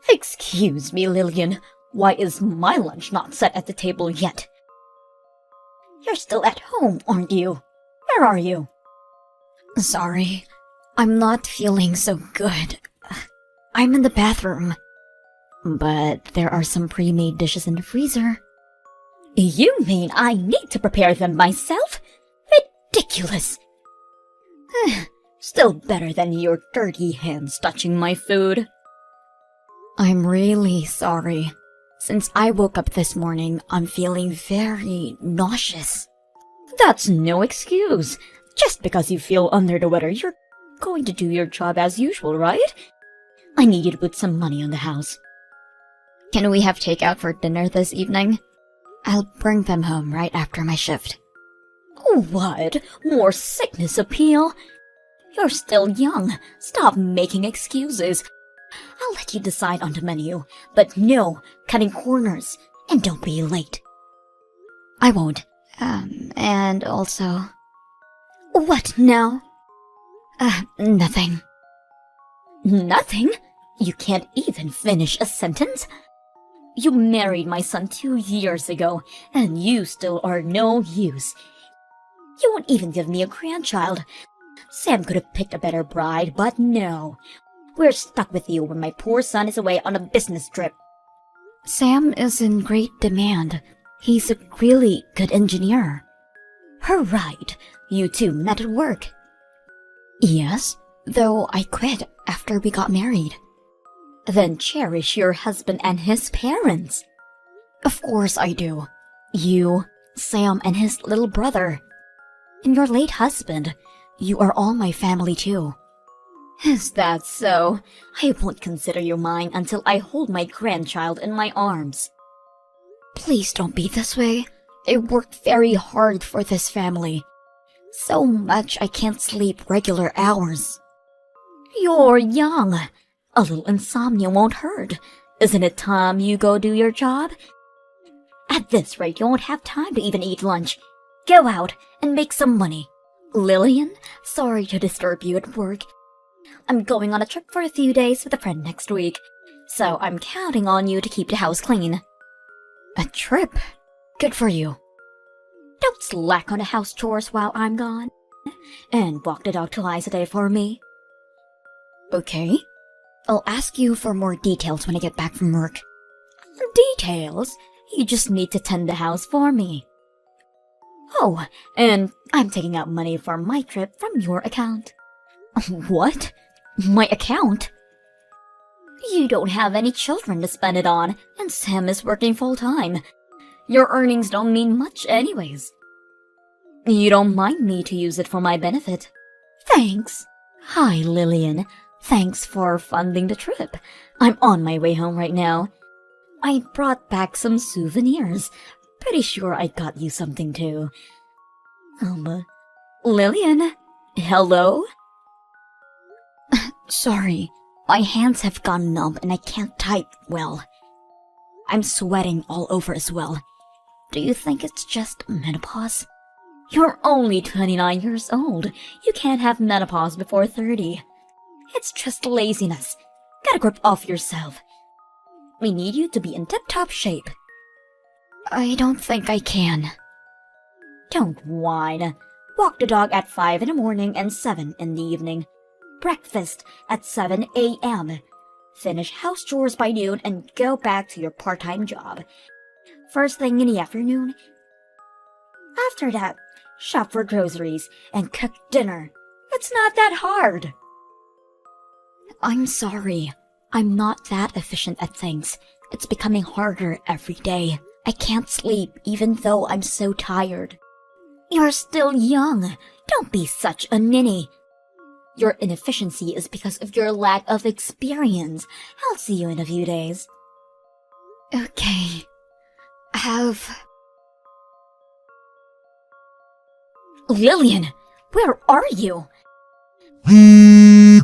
Excuse me, Lillian. Why is my lunch not set at the table yet? You're still at home, aren't you? Where are you? Sorry, I'm not feeling so good. I'm in the bathroom. But there are some pre-made dishes in the freezer. You mean I need to prepare them myself? Ridiculous! Still better than your dirty hands touching my food. I'm really sorry. Since I woke up this morning, I'm feeling very nauseous. That's no excuse. Just because you feel under the weather, you're going to do your job as usual, right? I need you to put some money on the house. Can we have takeout for dinner this evening? I'll bring them home right after my shift. What? More sickness appeal? You're still young. Stop making excuses. I'll let you decide on the menu, but no cutting corners, and don't be late. I won't. And also... What now? Nothing. Nothing? You can't even finish a sentence? You married my son 2 years ago, and you still are no use. You won't even give me a grandchild. Sam could have picked a better bride, but no. We're stuck with you when my poor son is away on a business trip. Sam is in great demand. He's a really good engineer. Right. You two met at work. Yes, though I quit after we got married. Then cherish your husband and his parents. Of course I do. You, Sam, and his little brother. And your late husband. You are all my family too. Is that so? I won't consider you mine until I hold my grandchild in my arms. Please don't be this way. I worked very hard for this family. So much I can't sleep regular hours. You're young. A little insomnia won't hurt. Isn't it time you go do your job? At this rate, you won't have time to even eat lunch. Go out and make some money. Lillian, sorry to disturb you at work. I'm going on a trip for a few days with a friend next week, so I'm counting on you to keep the house clean. A trip? Good for you. Don't slack on the house chores while I'm gone. And walk the dog twice a day for me. Okay. I'll ask you for more details when I get back from work. Details? You just need to tend the house for me. Oh, and I'm taking out money for my trip from your account. What? My account? You don't have any children to spend it on, and Sam is working full-time. Your earnings don't mean much anyways. You don't mind me to use it for my benefit. Thanks. Hi, Lillian. Thanks for funding the trip. I'm on my way home right now. I brought back some souvenirs. Pretty sure I got you something too. Lillian? Hello? Sorry, my hands have gone numb and I can't type well. I'm sweating all over as well. Do you think it's just menopause? You're only 29 years old. You can't have menopause before 30. It's just laziness. Get a grip off yourself. We need you to be in tip-top shape. I don't think I can. Don't whine. Walk the dog at 5 in the morning and 7 in the evening. Breakfast at 7 a.m. Finish house chores by noon and go back to your part-time job. First thing in the afternoon. After that, shop for groceries and cook dinner. It's not that hard. I'm sorry. I'm not that efficient at things. It's becoming harder every day. I can't sleep even though I'm so tired. You're still young. Don't be such a ninny. Your inefficiency is because of your lack of experience. I'll see you in a few days. Okay. Lillian, where are you? I'm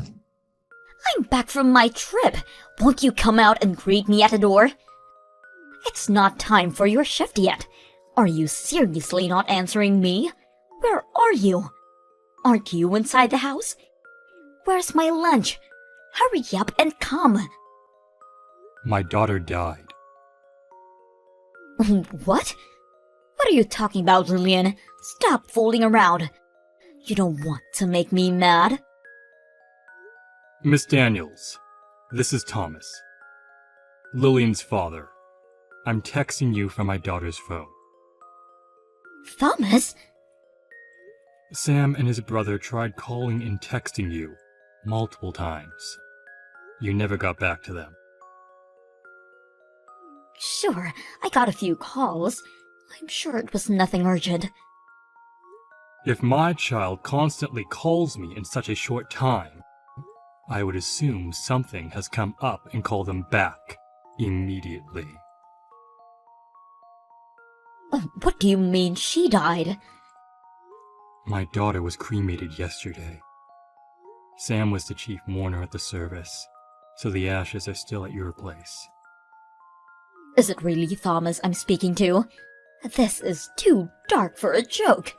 back from my trip. Won't you come out and greet me at the door? It's not time for your shift yet. Are you seriously not answering me? Where are you? Aren't you inside the house? Where's my lunch? Hurry up and come. My daughter died. What? What are you talking about, Lillian? Stop fooling around. You don't want to make me mad. Miss Daniels, this is Thomas. Lillian's father. I'm texting you from my daughter's phone. Thomas? Sam and his brother tried calling and texting you multiple times. You never got back to them. Sure, I got a few calls. I'm sure it was nothing urgent. If my child constantly calls me in such a short time, I would assume something has come up and call them back immediately. What do you mean she died? My daughter was cremated yesterday. Sam was the chief mourner at the service, so the ashes are still at your place. Is it really Thomas I'm speaking to? This is too dark for a joke.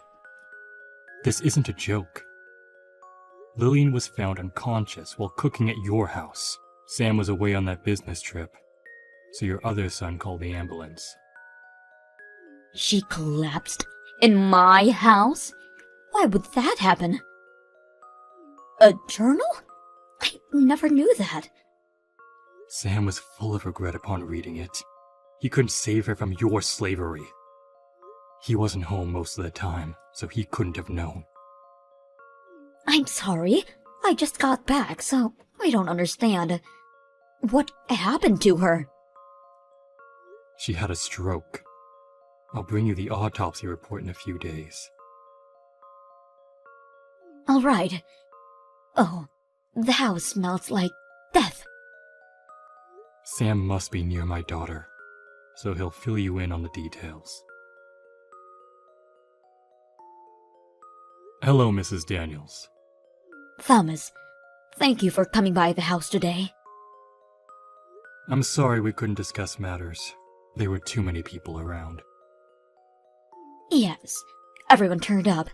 This isn't a joke. Lillian was found unconscious while cooking at your house. Sam was away on that business trip, so your other son called the ambulance. She collapsed in my house? Why would that happen? A journal? I never knew that. Sam was full of regret upon reading it. He couldn't save her from your slavery. He wasn't home most of the time, so he couldn't have known. I'm sorry. I just got back, so I don't understand. What happened to her? She had a stroke. I'll bring you the autopsy report in a few days. All right. Oh, the house smells like death. Sam must be near my daughter, so he'll fill you in on the details. Hello, Mrs. Daniels. Thomas, thank you for coming by the house today. I'm sorry we couldn't discuss matters. There were too many people around. Yes, everyone turned up.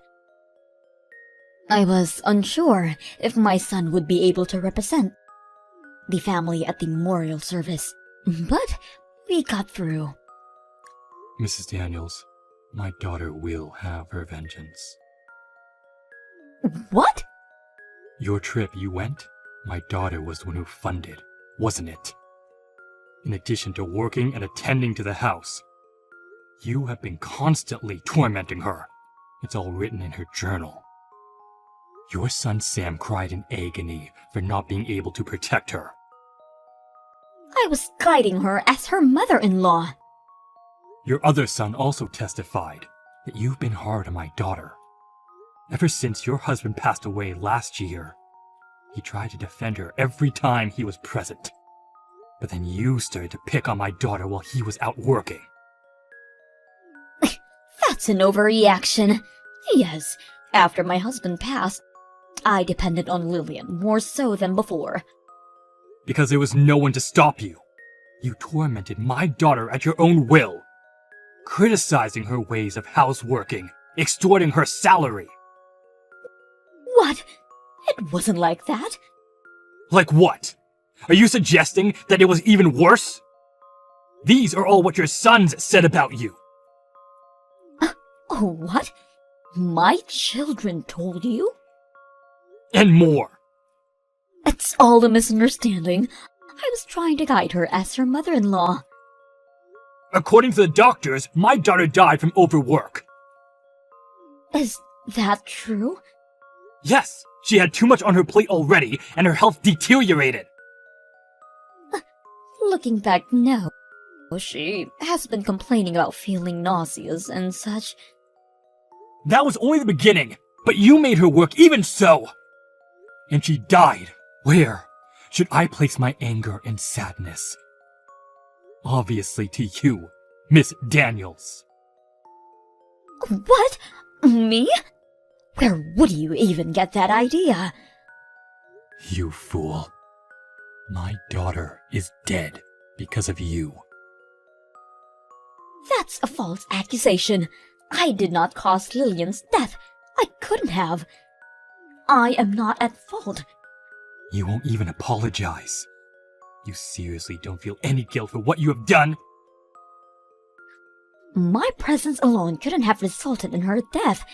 I was unsure if my son would be able to represent the family at the memorial service, but we got through. Mrs. Daniels, my daughter will have her vengeance. What? Your trip you went, my daughter was the one who funded, wasn't it? In addition to working and attending to the house, you have been constantly tormenting her. It's all written in her journal. Your son Sam cried in agony for not being able to protect her. I was guiding her as her mother-in-law. Your other son also testified that you've been hard on my daughter. Ever since your husband passed away last year, he tried to defend her every time he was present. But then you started to pick on my daughter while he was out working. That's an overreaction. Yes, after my husband passed, I depended on Lillian more so than before. Because there was no one to stop you. You tormented my daughter at your own will, criticizing her ways of houseworking, extorting her salary. What? It wasn't like that. Like what? Are you suggesting that it was even worse? These are all what your sons said about you. Oh, what? My children told you? And more. It's all a misunderstanding. I was trying to guide her as her mother-in-law. According to the doctors, my daughter died from overwork. Is that true? Yes, she had too much on her plate already, and her health deteriorated. Looking back, no. She has been complaining about feeling nauseous and such. That was only the beginning, but you made her work even so. And she died. Where should I place my anger and sadness? Obviously to you, Miss Daniels. What? Me? Where would you even get that idea? You fool. My daughter is dead because of you. That's a false accusation. I did not cause Lillian's death. I couldn't have. I am not at fault. You won't even apologize. You seriously don't feel any guilt for what you have done? My presence alone couldn't have resulted in her death.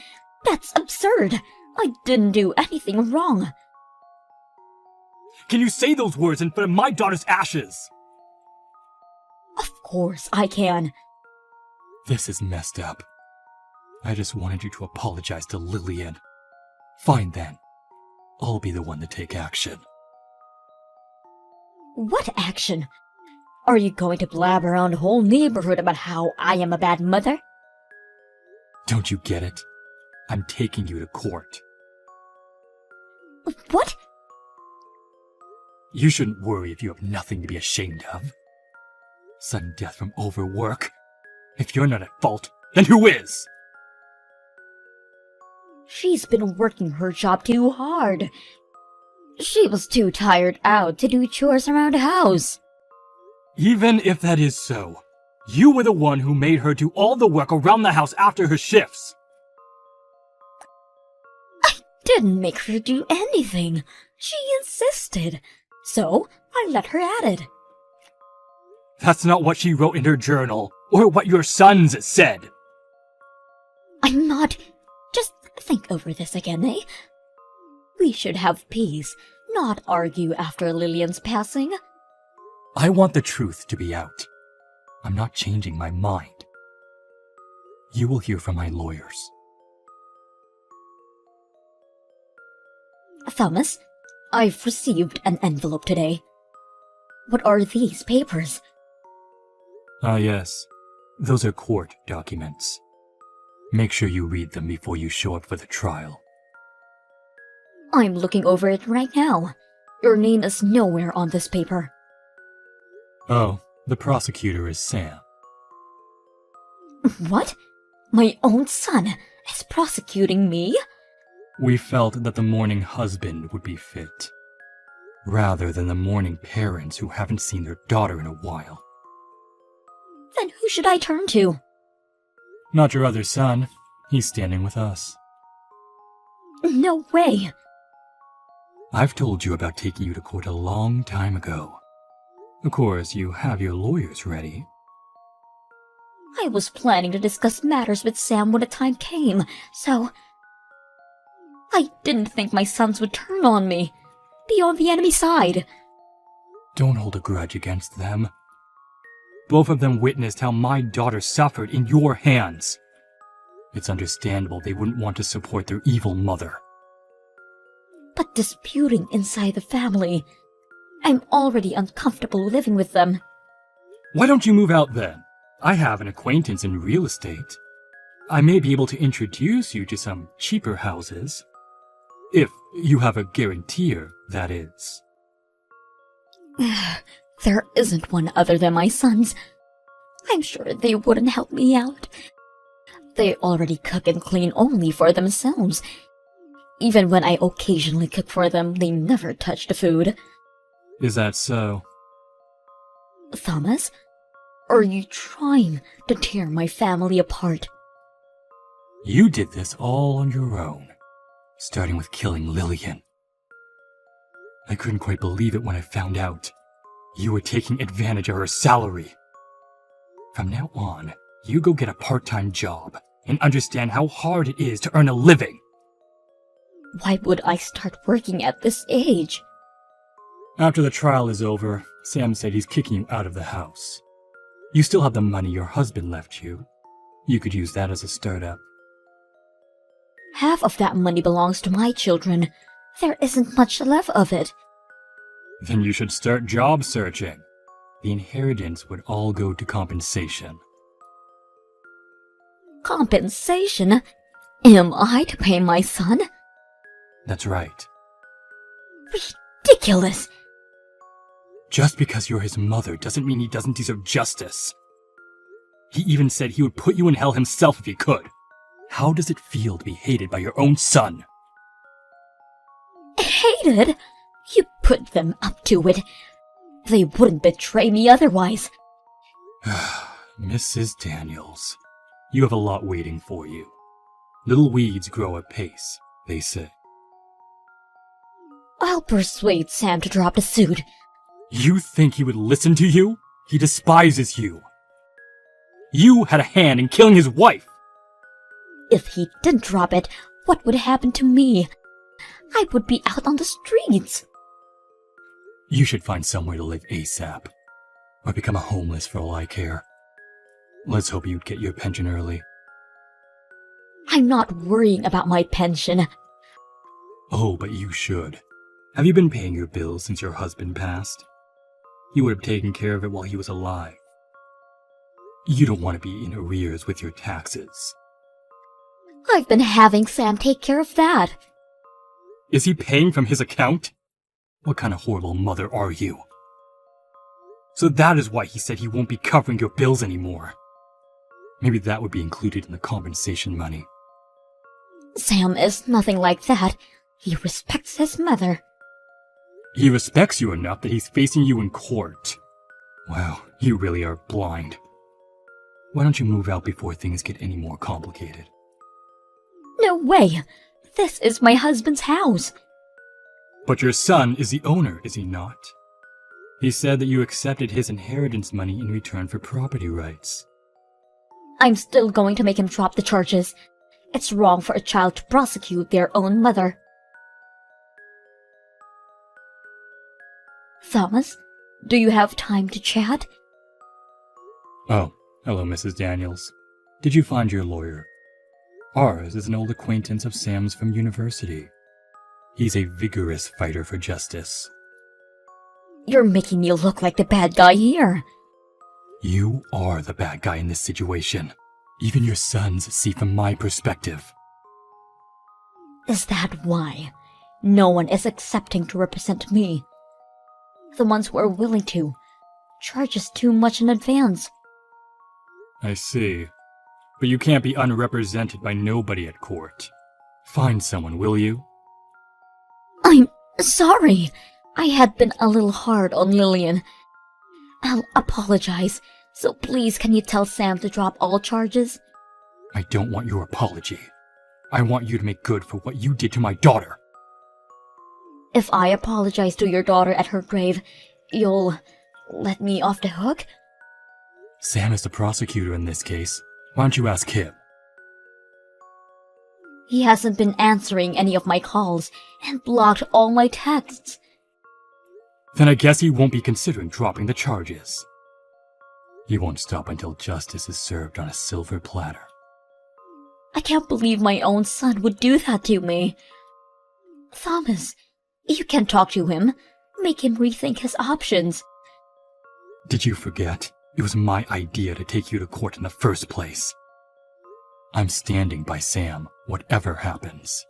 That's absurd. I didn't do anything wrong. Can you say those words in front of my daughter's ashes? Of course I can. This is messed up. I just wanted you to apologize to Lillian. Fine then. I'll be the one to take action. What action? Are you going to blab around the whole neighborhood about how I am a bad mother? Don't you get it? I'm taking you to court. What? You shouldn't worry if you have nothing to be ashamed of. Sudden death from overwork? If you're not at fault, then who is? She's been working her job too hard. She was too tired out to do chores around the house. Even if that is so, you were the one who made her do all the work around the house after her shifts. Didn't make her do anything. She insisted. So I let her at it. That's not what she wrote in her journal, or what your sons said. I'm not... Just think over this again, eh? We should have peace, not argue after Lillian's passing. I want the truth to be out. I'm not changing my mind. You will hear from my lawyers. Thomas, I've received an envelope today. What are these papers? Ah, yes. Those are court documents. Make sure you read them before you show up for the trial. I'm looking over it right now. Your name is nowhere on this paper. Oh, the prosecutor is Sam. What? My own son is prosecuting me? We felt that the mourning husband would be fit, rather than the mourning parents who haven't seen their daughter in a while. Then who should I turn to? Not your other son. He's standing with us. No way. I've told you about taking you to court a long time ago. Of course, you have your lawyers ready. I was planning to discuss matters with Sam when the time came, so... I didn't think my sons would turn on me, be on the enemy side. Don't hold a grudge against them. Both of them witnessed how my daughter suffered in your hands. It's understandable they wouldn't want to support their evil mother. But disputing inside the family... I'm already uncomfortable living with them. Why don't you move out then? I have an acquaintance in real estate. I may be able to introduce you to some cheaper houses. If you have a guarantor, that is. There isn't one other than my sons. I'm sure they wouldn't help me out. They already cook and clean only for themselves. Even when I occasionally cook for them, they never touch the food. Is that so? Thomas, are you trying to tear my family apart? You did this all on your own, starting with killing Lillian. I couldn't quite believe it when I found out. You were taking advantage of her salary. From now on, you go get a part-time job and understand how hard it is to earn a living. Why would I start working at this age? After the trial is over, Sam said he's kicking you out of the house. You still have the money your husband left you. You could use that as a startup. Half of that money belongs to my children. There isn't much left of it. Then you should start job searching. The inheritance would all go to compensation. Compensation? Am I to pay my son? That's right. Ridiculous! Just because you're his mother doesn't mean he doesn't deserve justice. He even said he would put you in hell himself if he could. How does it feel to be hated by your own son? Hated? You put them up to it. They wouldn't betray me otherwise. Mrs. Daniels, you have a lot waiting for you. Little weeds grow apace, they say. I'll persuade Sam to drop the suit. You think he would listen to you? He despises you. You had a hand in killing his wife. If he didn't drop it, what would happen to me? I would be out on the streets. You should find somewhere to live ASAP, or become a homeless for all I care. Let's hope you'd get your pension early. I'm not worrying about my pension. Oh, but you should. Have you been paying your bills since your husband passed? You would have taken care of it while he was alive. You don't want to be in arrears with your taxes. I've been having Sam take care of that. Is he paying from his account? What kind of horrible mother are you? So that is why he said he won't be covering your bills anymore. Maybe that would be included in the compensation money. Sam is nothing like that. He respects his mother. He respects you enough that he's facing you in court. Wow, you really are blind. Why don't you move out before things get any more complicated? No way! This is my husband's house. But your son is the owner, is he not? He said that you accepted his inheritance money in return for property rights. I'm still going to make him drop the charges. It's wrong for a child to prosecute their own mother. Thomas, do you have time to chat? Oh, hello, Mrs. Daniels. Did you find your lawyer? Ours is an old acquaintance of Sam's from university. He's a vigorous fighter for justice. You're making me look like the bad guy here. You are the bad guy in this situation. Even your sons see from my perspective. Is that why? No one is accepting to represent me. The ones who are willing to charge us too much in advance. I see. But you can't be unrepresented by nobody at court. Find someone, will you? I'm sorry. I had been a little hard on Lillian. I'll apologize. So please, can you tell Sam to drop all charges? I don't want your apology. I want you to make good for what you did to my daughter. If I apologize to your daughter at her grave, you'll let me off the hook? Sam is the prosecutor in this case. Why don't you ask him? He hasn't been answering any of my calls and blocked all my texts. Then I guess he won't be considering dropping the charges. He won't stop until justice is served on a silver platter. I can't believe my own son would do that to me. Thomas, you can talk to him. Make him rethink his options. Did you forget? It was my idea to take you to court in the first place. I'm standing by Sam, whatever happens.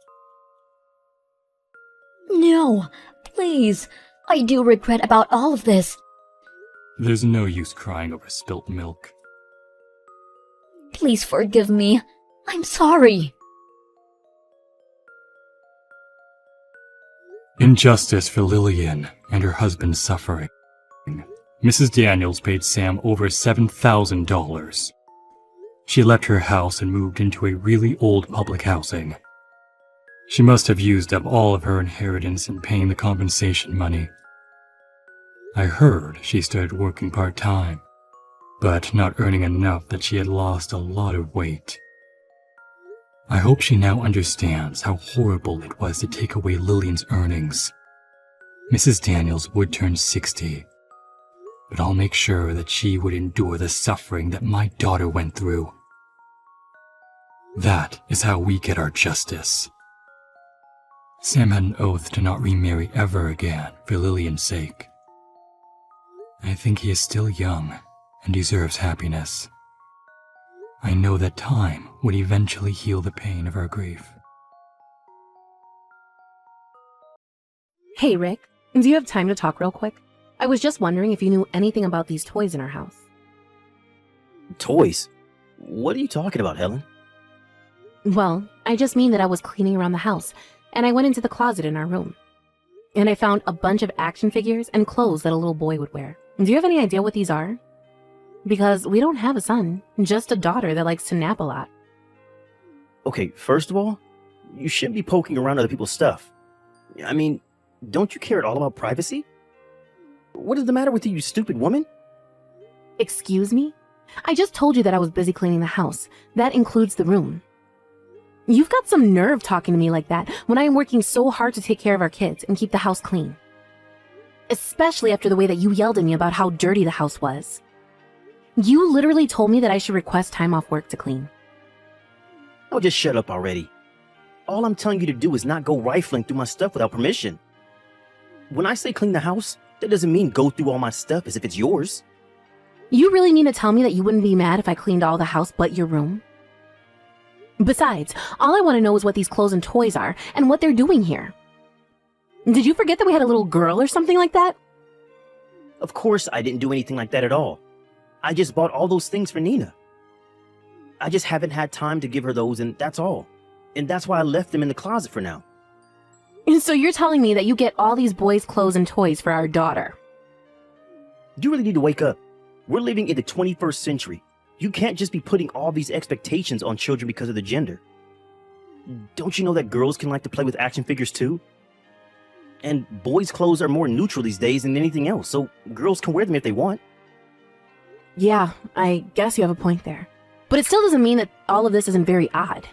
No, please. I do regret about all of this. There's no use crying over spilt milk. Please forgive me. I'm sorry. Injustice for Lillian and her husband's suffering. Mrs. Daniels paid Sam over $7,000. She left her house and moved into a really old public housing. She must have used up all of her inheritance in paying the compensation money. I heard she started working part-time, but not earning enough that she had lost a lot of weight. I hope she now understands how horrible it was to take away Lillian's earnings. Mrs. Daniels would turn 60, but I'll make sure that she would endure the suffering that my daughter went through. That is how we get our justice. Sam had an oath to not remarry ever again for Lillian's sake. I think he is still young and deserves happiness. I know that time would eventually heal the pain of our grief. Hey, Rick, do you have time to talk real quick? I was just wondering if you knew anything about these toys in our house. Toys? What are you talking about, Helen? Well, I just mean that I was cleaning around the house, and I went into the closet in our room. And I found a bunch of action figures and clothes that a little boy would wear. Do you have any idea what these are? Because we don't have a son, just a daughter that likes to nap a lot. Okay, first of all, you shouldn't be poking around other people's stuff. I mean, don't you care at all about privacy? What is the matter with you, you stupid woman? Excuse me? I just told you that I was busy cleaning the house. That includes the room. You've got some nerve talking to me like that when I am working so hard to take care of our kids and keep the house clean. Especially after the way that you yelled at me about how dirty the house was. You literally told me that I should request time off work to clean. Oh, just shut up already. All I'm telling you to do is not go rifling through my stuff without permission. When I say clean the house, that doesn't mean go through all my stuff as if it's yours. You really mean to tell me that you wouldn't be mad if I cleaned all the house but your room? Besides, all I want to know is what these clothes and toys are and what they're doing here. Did you forget that we had a little girl or something like that? Of course I didn't do anything like that at all. I just bought all those things for Nina. I just haven't had time to give her those, and that's all. And that's why I left them in the closet for now. So you're telling me that you get all these boys' clothes and toys for our daughter? You really need to wake up. We're living in the 21st century. You can't just be putting all these expectations on children because of the gender. Don't you know that girls can like to play with action figures too? And boys' clothes are more neutral these days than anything else, so girls can wear them if they want. Yeah, I guess you have a point there. But it still doesn't mean that all of this isn't very odd.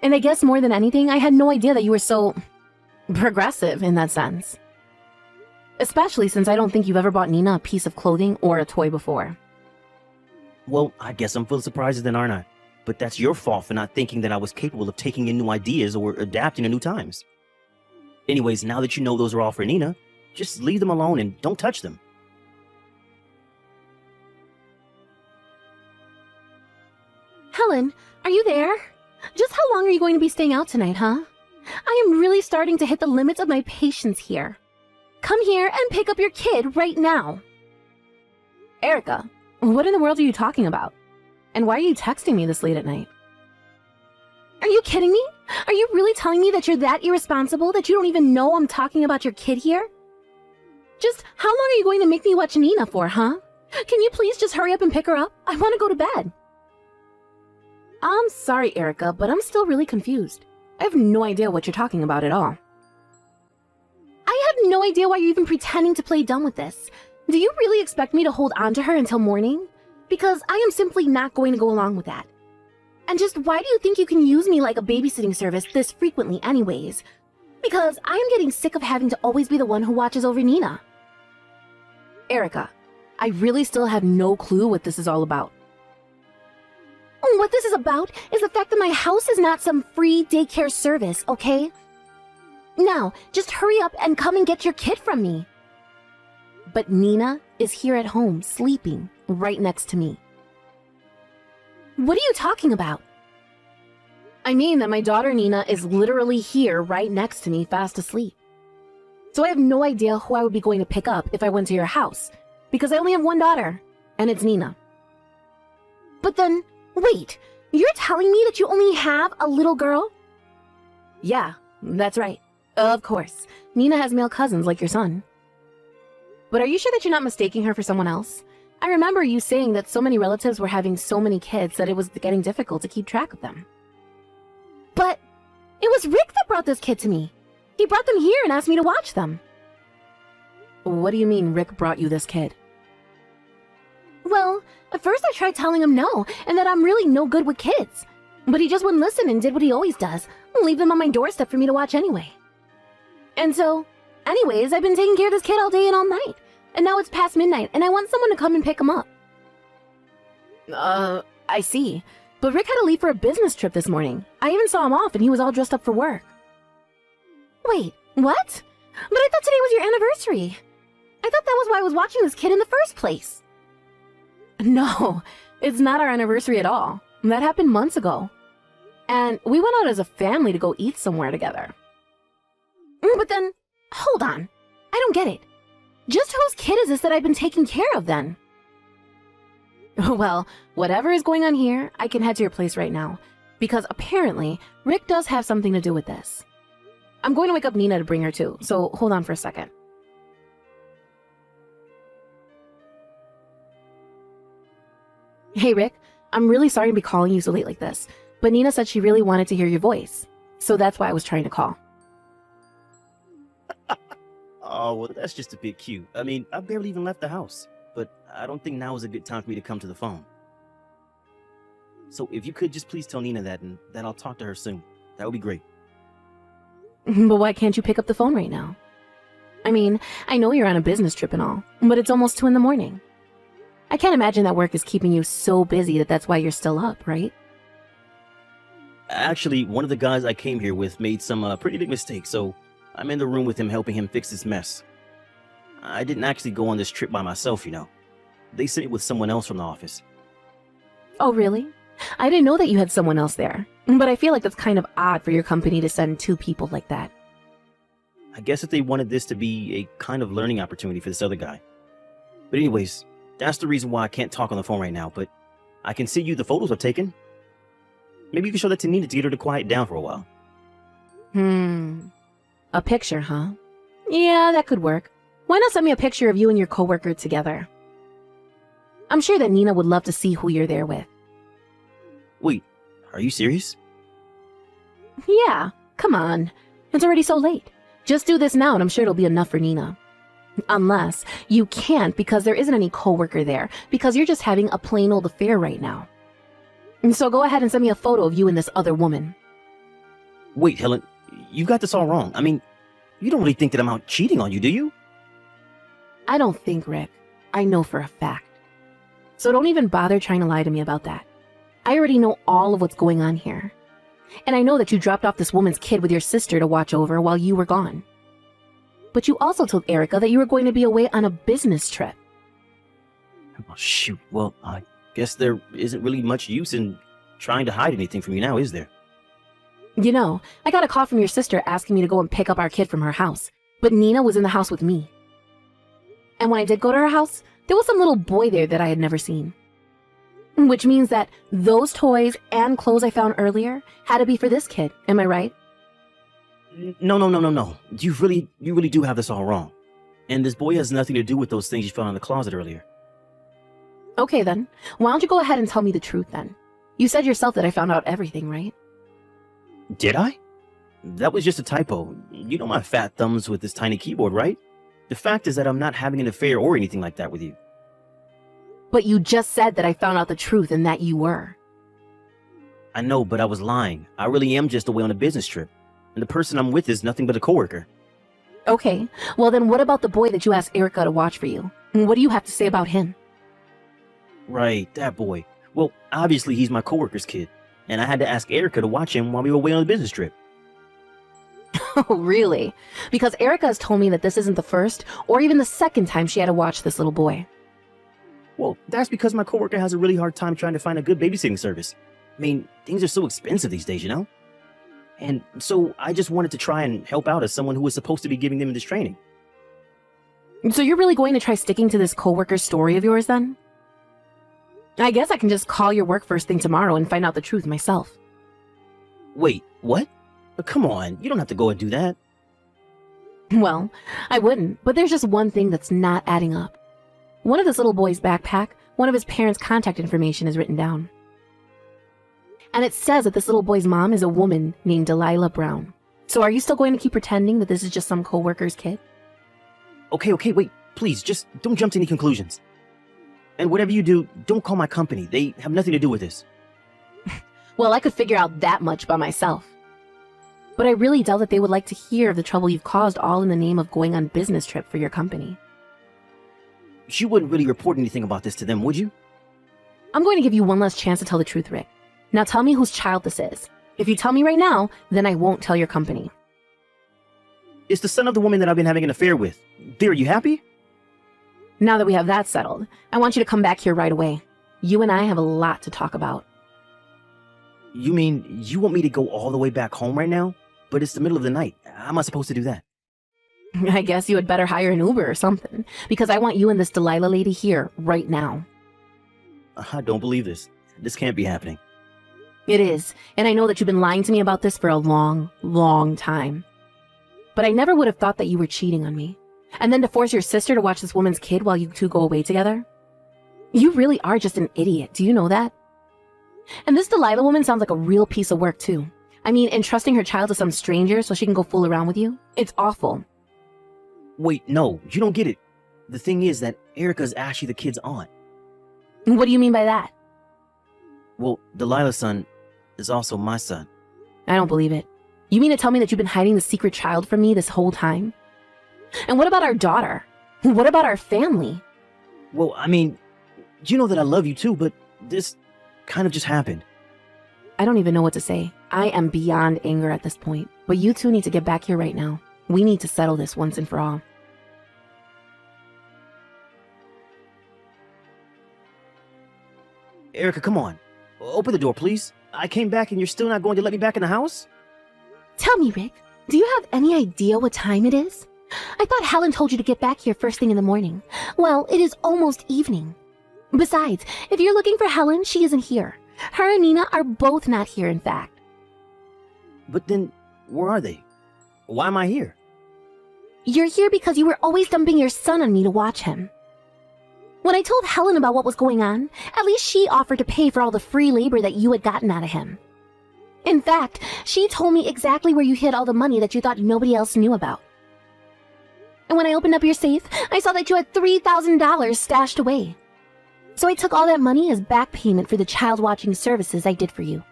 And I guess more than anything, I had no idea that you were so progressive in that sense. Especially since I don't think you've ever bought Nina a piece of clothing or a toy before. Well, I guess I'm full of surprises then, aren't I? But that's your fault for not thinking that I was capable of taking in new ideas or adapting to new times. Anyways, now that you know those are all for Nina, just leave them alone and don't touch them. Helen, are you there? Just how long are you going to be staying out tonight, huh? I am really starting to hit the limits of my patience here. Come here and pick up your kid right now. Erica, what in the world are you talking about? And why are you texting me this late at night? Are you kidding me? Are you really telling me that you're that irresponsible that you don't even know I'm talking about your kid here? Just how long are you going to make me watch Nina for, huh? Can you please just hurry up and pick her up? I want to go to bed. I'm sorry, Erica, but I'm still really confused. I have no idea what you're talking about at all. I have no idea why you're even pretending to play dumb with this. Do you really expect me to hold on to her until morning? Because I am simply not going to go along with that. And just why do you think you can use me like a babysitting service this frequently anyways? Because I am getting sick of having to always be the one who watches over Nina. Erica, I really still have no clue what this is all about. What this is about is the fact that my house is not some free daycare service, okay? Now, just hurry up and come and get your kid from me. But Nina is here at home, sleeping, right next to me. What are you talking about? I mean that my daughter Nina is literally here right next to me, fast asleep. So I have no idea who I would be going to pick up if I went to your house, because I only have one daughter, and it's Nina. But then, wait, you're telling me that you only have a little girl? Yeah, that's right. Of course, Nina has male cousins like your son. But are you sure that you're not mistaking her for someone else? I remember you saying that so many relatives were having so many kids that it was getting difficult to keep track of them. But it was Rick that brought this kid to me. He brought them here and asked me to watch them. What do you mean Rick brought you this kid? Well, at first I tried telling him no, and that I'm really no good with kids. But he just wouldn't listen and did what he always does, leave them on my doorstep for me to watch anyway. And so, anyways, I've been taking care of this kid all day and all night. And now it's past midnight, and I want someone to come and pick him up. I see. But Rick had to leave for a business trip this morning. I even saw him off, and he was all dressed up for work. Wait, what? But I thought today was your anniversary. I thought that was why I was watching this kid in the first place. No, it's not our anniversary at all. That happened months ago. And we went out as a family to go eat somewhere together. But then, hold on. I don't get it. Just whose kid is this that I've been taking care of then? Well, whatever is going on here, I can head to your place right now. Because apparently, Rick does have something to do with this. I'm going to wake up Nina to bring her too, so hold on for a second. Hey Rick, I'm really sorry to be calling you so late like this, but Nina said she really wanted to hear your voice. So that's why I was trying to call. Oh, well, that's just a bit cute. I mean, I barely even left the house, but I don't think now is a good time for me to come to the phone. So if you could just please tell Nina that and that I'll talk to her soon. That would be great. But why can't you pick up the phone right now? I mean, I know you're on a business trip and all, but it's almost 2 a.m. I can't imagine that work is keeping you so busy that that's why you're still up, right? Actually, one of the guys I came here with made some pretty big mistakes, so I'm in the room with him helping him fix this mess. I didn't actually go on this trip by myself, you know. They sent me with someone else from the office. Oh, really? I didn't know that you had someone else there, but I feel like that's kind of odd for your company to send 2 people like that. I guess if they wanted this to be a kind of learning opportunity for this other guy. But anyways, that's the reason why I can't talk on the phone right now, but I can send you the photos I've taken. Maybe you can show that to Nina to get her to quiet down for a while. A picture, huh? Yeah, that could work. Why not send me a picture of you and your coworker together? I'm sure that Nina would love to see who you're there with. Wait, are you serious? Yeah, come on. It's already so late. Just do this now and I'm sure it'll be enough for Nina. Unless you can't because there isn't any coworker there, because you're just having a plain old affair right now. So go ahead and send me a photo of you and this other woman. Wait, Helen, you got this all wrong. I mean, you don't really think that I'm out cheating on you, do you? I don't think, Rick. I know for a fact. So don't even bother trying to lie to me about that. I already know all of what's going on here. And I know that you dropped off this woman's kid with your sister to watch over while you were gone. But you also told Erica that you were going to be away on a business trip. Oh, shoot. Well, I guess there isn't really much use in trying to hide anything from you now, is there? You know, I got a call from your sister asking me to go and pick up our kid from her house. But Nina was in the house with me. And when I did go to her house, there was some little boy there that I had never seen. Which means that those toys and clothes I found earlier had to be for this kid. Am I right? No. You really do have this all wrong. And this boy has nothing to do with those things you found in the closet earlier. Okay then. Why don't you go ahead and tell me the truth then? You said yourself that I found out everything, right? Did I? That was just a typo. You know my fat thumbs with this tiny keyboard, right? The fact is that I'm not having an affair or anything like that with you. But you just said that I found out the truth and that you were. I know, but I was lying. I really am just away on a business trip. And the person I'm with is nothing but a coworker. Okay, well then what about the boy that you asked Erica to watch for you? What do you have to say about him? Right, that boy. Well, obviously he's my coworker's kid. And I had to ask Erica to watch him while we were away on a business trip. Oh, really? Because Erica has told me that this isn't the first or even the second time she had to watch this little boy. Well, that's because my coworker has a really hard time trying to find a good babysitting service. I mean, things are so expensive these days, you know? And so I just wanted to try and help out as someone who was supposed to be giving them this training. So you're really going to try sticking to this coworker story of yours then? I guess I can just call your work first thing tomorrow and find out the truth myself. Wait, what? Come on, you don't have to go and do that. Well, I wouldn't, but there's just one thing that's not adding up. One of this little boy's backpack, one of his parents' contact information is written down. And it says that this little boy's mom is a woman named Delilah Brown. So are you still going to keep pretending that this is just some coworker's kid? Okay, wait, please, just don't jump to any conclusions. And whatever you do, don't call my company. They have nothing to do with this. Well, I could figure out that much by myself. But I really doubt that they would like to hear of the trouble you've caused all in the name of going on business trip for your company. You wouldn't really report anything about this to them, would you? I'm going to give you one last chance to tell the truth, Rick. Now tell me whose child this is. If you tell me right now, then I won't tell your company. It's the son of the woman that I've been having an affair with. There, are you happy? Now that we have that settled, I want you to come back here right away. You and I have a lot to talk about. You mean you want me to go all the way back home right now? But it's the middle of the night. How am I supposed to do that? I guess you had better hire an Uber or something, because I want you and this Delilah lady here right now. I don't believe this. This can't be happening. It is, and I know that you've been lying to me about this for a long, long time. But I never would have thought that you were cheating on me. And then to force your sister to watch this woman's kid while you two go away together? You really are just an idiot, do you know that? And this Delilah woman sounds like a real piece of work too. I mean, entrusting her child to some stranger so she can go fool around with you? It's awful. Wait, no, you don't get it. The thing is that Erica's actually the kid's aunt. What do you mean by that? Well, Delilah's son is also my son. I don't believe it. You mean to tell me that you've been hiding the secret child from me this whole time? And what about our daughter? What about our family? Well, I mean, you know that I love you too, but this kind of just happened. I don't even know what to say. I am beyond anger at this point. But you two need to get back here right now. We need to settle this once and for all. Erica, come on. Open the door, please. I came back and you're still not going to let me back in the house? Tell me, Rick, do you have any idea what time it is? I thought Helen told you to get back here first thing in the morning. Well, it is almost evening. Besides, if you're looking for Helen, she isn't here. Her and Nina are both not here, in fact. But then, where are they? Why am I here? You're here because you were always dumping your son on me to watch him. When I told Helen about what was going on, at least she offered to pay for all the free labor that you had gotten out of him. In fact, she told me exactly where you hid all the money that you thought nobody else knew about. And when I opened up your safe, I saw that you had $3,000 stashed away. So I took all that money as back payment for the child watching services I did for you.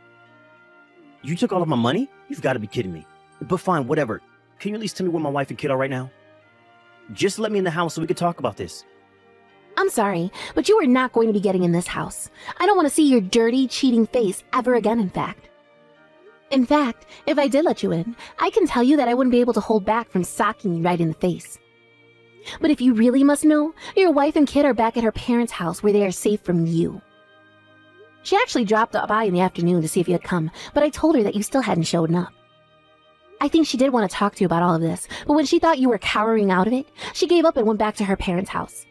You took all of my money? You've got to be kidding me. But fine, whatever. Can you at least tell me where my wife and kid are right now? Just let me in the house so we can talk about this. I'm sorry, but you are not going to be getting in this house. I don't want to see your dirty, cheating face ever again, in fact. In fact, if I did let you in, I can tell you that I wouldn't be able to hold back from socking you right in the face. But if you really must know, your wife and kid are back at her parents' house where they are safe from you. She actually dropped by in the afternoon to see if you had come, but I told her that you still hadn't shown up. I think she did want to talk to you about all of this, but when she thought you were cowering out of it, she gave up and went back to her parents' house.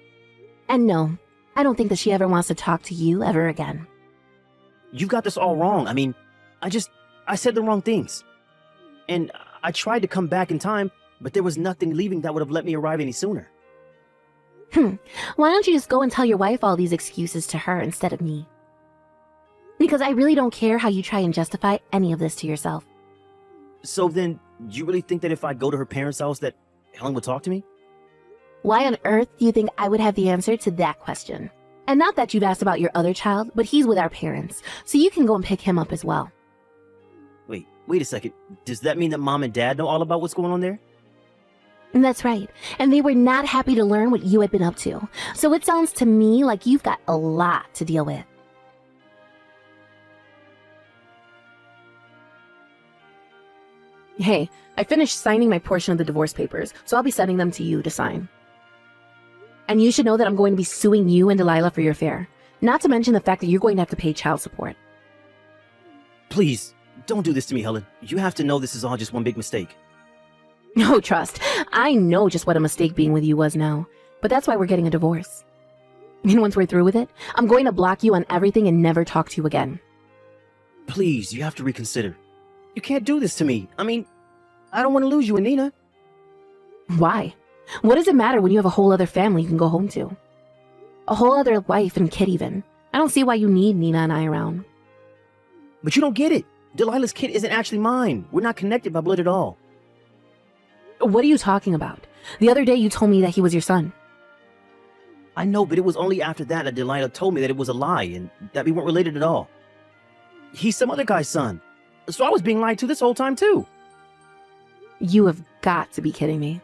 And no, I don't think that she ever wants to talk to you ever again. You've got this all wrong. I mean, I said the wrong things. And I tried to come back in time, but there was nothing leaving that would have let me arrive any sooner. Why don't you just go and tell your wife all these excuses to her instead of me? Because I really don't care how you try and justify any of this to yourself. So then, you really think that if I go to her parents' house that Helen would talk to me? Why on earth do you think I would have the answer to that question? And not that you've asked about your other child, but he's with our parents, so you can go and pick him up as well. Wait a second. Does that mean that Mom and Dad know all about what's going on there? That's right, and they were not happy to learn what you had been up to. So it sounds to me like you've got a lot to deal with. Hey, I finished signing my portion of the divorce papers, so I'll be sending them to you to sign. And you should know that I'm going to be suing you and Delilah for your affair. Not to mention the fact that you're going to have to pay child support. Please, don't do this to me, Helen. You have to know this is all just one big mistake. No, trust. I know just what a mistake being with you was now. But that's why we're getting a divorce. And once we're through with it, I'm going to block you on everything and never talk to you again. Please, you have to reconsider. You can't do this to me. I mean, I don't want to lose you and Nina. Why? What does it matter when you have a whole other family you can go home to? A whole other wife and kid even. I don't see why you need Nina and I around. But you don't get it. Delilah's kid isn't actually mine. We're not connected by blood at all. What are you talking about? The other day you told me that he was your son. I know, but it was only after that that Delilah told me that it was a lie and that we weren't related at all. He's some other guy's son. So I was being lied to this whole time too. You have got to be kidding me.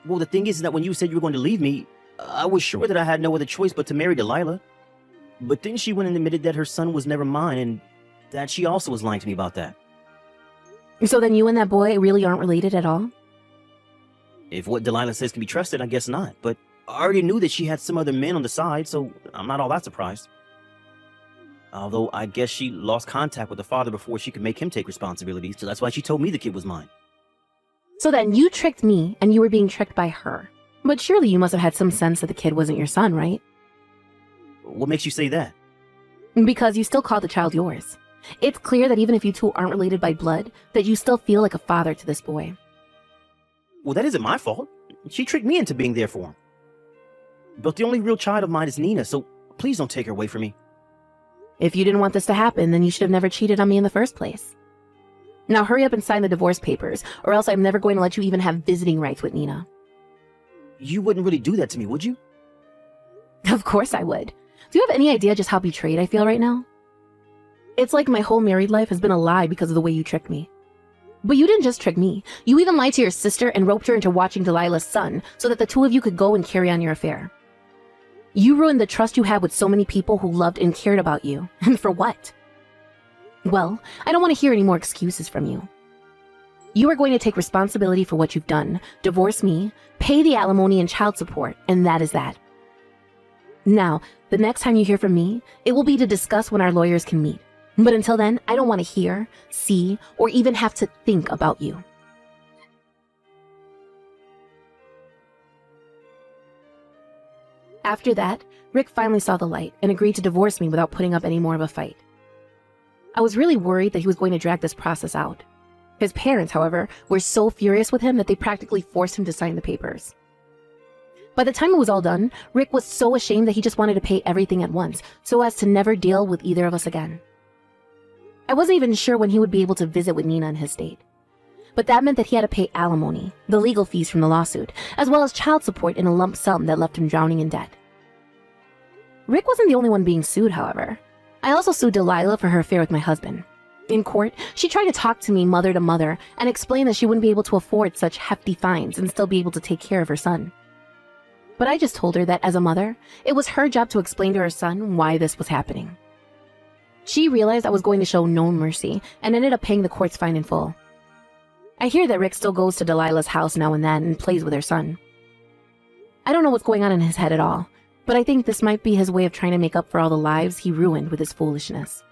Well, the thing is that when you said you were going to leave me, I was sure that I had no other choice but to marry Delilah. But then she went and admitted that her son was never mine and that she also was lying to me about that. So then you and that boy really aren't related at all? If what Delilah says can be trusted, I guess not. But I already knew that she had some other men on the side, so I'm not all that surprised. Although I guess she lost contact with the father before she could make him take responsibility, so that's why she told me the kid was mine. So then you tricked me and you were being tricked by her. But surely you must have had some sense that the kid wasn't your son, right? What makes you say that? Because you still call the child yours. It's clear that even if you two aren't related by blood, that you still feel like a father to this boy. Well, that isn't my fault. She tricked me into being there for him. But the only real child of mine is Nina, so please don't take her away from me. If you didn't want this to happen, then you should have never cheated on me in the first place. Now hurry up and sign the divorce papers, or else I'm never going to let you even have visiting rights with Nina. You wouldn't really do that to me, would you? Of course I would. Do you have any idea just how betrayed I feel right now? It's like my whole married life has been a lie because of the way you tricked me. But you didn't just trick me. You even lied to your sister and roped her into watching Delilah's son so that the two of you could go and carry on your affair. You ruined the trust you had with so many people who loved and cared about you. And for what? Well, I don't want to hear any more excuses from you. You are going to take responsibility for what you've done, divorce me, pay the alimony and child support, and that is that. Now, the next time you hear from me, it will be to discuss when our lawyers can meet. But until then, I don't want to hear, see, or even have to think about you. After that, Rick finally saw the light and agreed to divorce me without putting up any more of a fight. I was really worried that he was going to drag this process out. His parents, however, were so furious with him that they practically forced him to sign the papers. By the time it was all done, Rick was so ashamed that he just wanted to pay everything at once, so as to never deal with either of us again. I wasn't even sure when he would be able to visit with Nina in his state. But that meant that he had to pay alimony, the legal fees from the lawsuit, as well as child support in a lump sum that left him drowning in debt. Rick wasn't the only one being sued, however. I also sued Delilah for her affair with my husband. In court, she tried to talk to me mother to mother and explain that she wouldn't be able to afford such hefty fines and still be able to take care of her son. But I just told her that as a mother, it was her job to explain to her son why this was happening. She realized I was going to show no mercy and ended up paying the court's fine in full. I hear that Rick still goes to Delilah's house now and then and plays with her son. I don't know what's going on in his head at all, but I think this might be his way of trying to make up for all the lives he ruined with his foolishness.